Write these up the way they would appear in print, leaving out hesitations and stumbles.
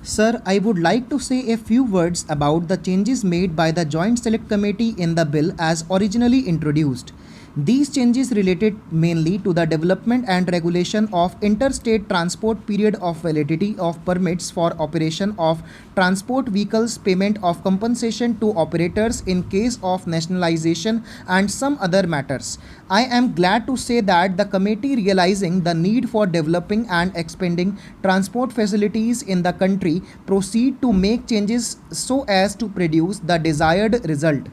Sir, I would like to say a few words about the changes made by the Joint Select Committee in the bill as originally introduced. These changes related mainly to the development and regulation of interstate transport period of validity of permits for operation of transport vehicles, payment of compensation to operators in case of nationalization and some other matters. I am glad to say that the committee, realizing the need for developing and expanding transport facilities in the country, proceed to make changes so as to produce the desired result.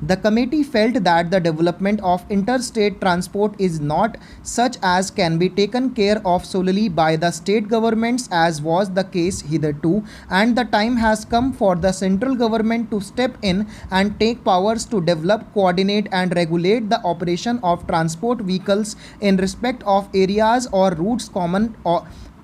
The committee felt that the development of interstate transport is not such as can be taken care of solely by the state governments as was the case hitherto, and the time has come for the central government to step in and take powers to develop, coordinate and regulate the operation of transport vehicles in respect of areas or routes common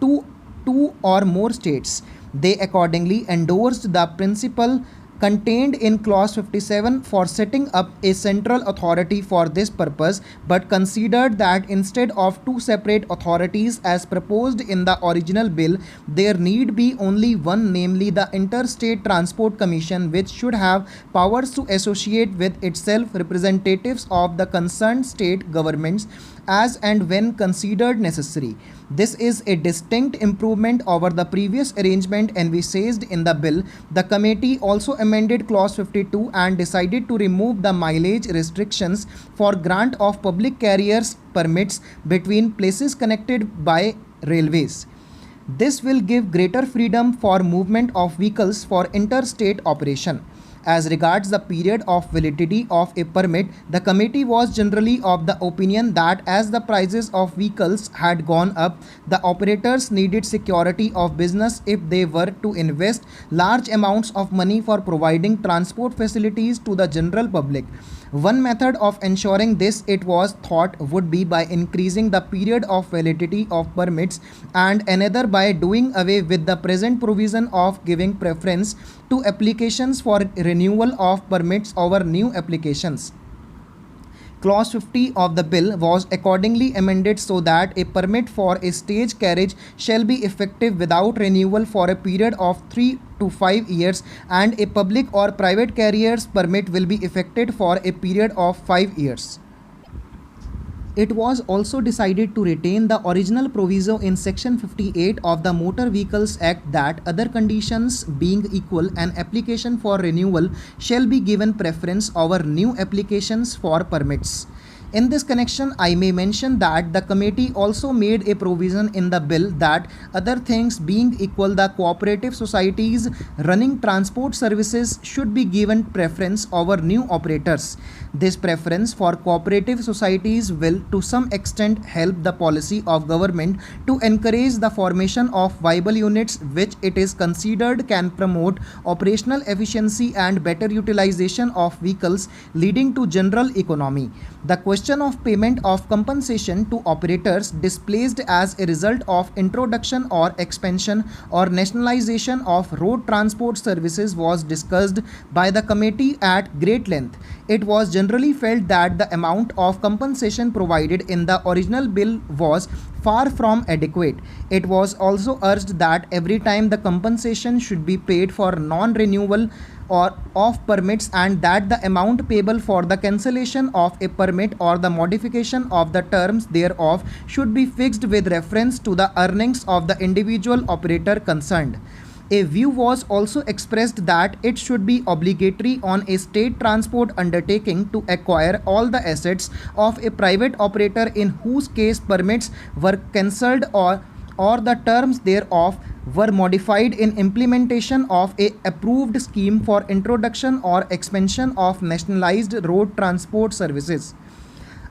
to two or more states. They accordingly endorsed the principle contained in clause 57 for setting up a central authority for this purpose, but considered that instead of two separate authorities as proposed in the original bill, there need be only one, namely the Interstate Transport Commission, which should have powers to associate with itself representatives of the concerned state governments as and when considered necessary. This is a distinct improvement over the previous arrangement envisaged in the bill. The committee also amended clause 52 and decided to remove the mileage restrictions for grant of public carriers permits between places connected by railways. This will give greater freedom for movement of vehicles for interstate operation. As regards the period of validity of a permit, the committee was generally of the opinion that as the prices of vehicles had gone up, the operators needed security of business if they were to invest large amounts of money for providing transport facilities to the general public. One method of ensuring this, it was thought, would be by increasing the period of validity of permits, and another by doing away with the present provision of giving preference to applications for renewal of permits over new applications. Clause 50 of the bill was accordingly amended so that a permit for a stage carriage shall be effective without renewal for a period of 3 to 5 years, and a public or private carrier's permit will be effective for a period of 5 years. It was also decided to retain the original proviso in Section 58 of the Motor Vehicles Act that, other conditions being equal, an application for renewal shall be given preference over new applications for permits. In this connection, I may mention that the committee also made a provision in the bill that, other things being equal, the cooperative societies running transport services should be given preference over new operators. This preference for cooperative societies will to some extent help the policy of government to encourage the formation of viable units which it is considered can promote operational efficiency and better utilization of vehicles, leading to general economy. The question of payment of compensation to operators displaced as a result of introduction or expansion or nationalization of road transport services was discussed by the committee at great length. It was generally felt that the amount of compensation provided in the original bill was far from adequate. It was also urged that every time the compensation should be paid for non-renewal or of permits, and that the amount payable for the cancellation of a permit or the modification of the terms thereof should be fixed with reference to the earnings of the individual operator concerned. A view was also expressed that it should be obligatory on a state transport undertaking to acquire all the assets of a private operator in whose case permits were cancelled or the terms thereof were modified in implementation of a approved scheme for introduction or expansion of nationalized road transport services.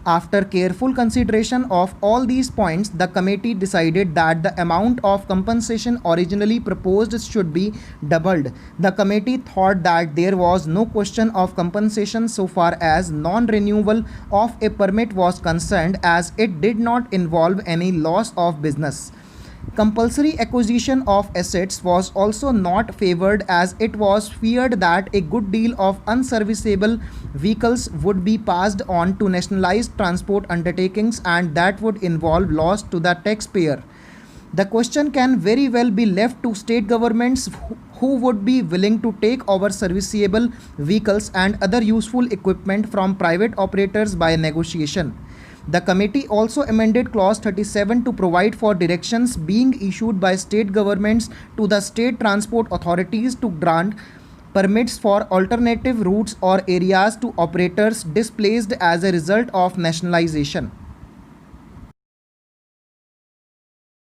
After careful consideration of all these points, the committee decided that the amount of compensation originally proposed should be doubled. The committee thought that there was no question of compensation so far as non-renewal of a permit was concerned, as it did not involve any loss of business. Compulsory acquisition of assets was also not favored, as it was feared that a good deal of unserviceable vehicles would be passed on to nationalized transport undertakings, and that would involve loss to the taxpayer. The question can very well be left to state governments who would be willing to take over serviceable vehicles and other useful equipment from private operators by negotiation. The committee also amended Clause 37 to provide for directions being issued by state governments to the state transport authorities to grant permits for alternative routes or areas to operators displaced as a result of nationalization.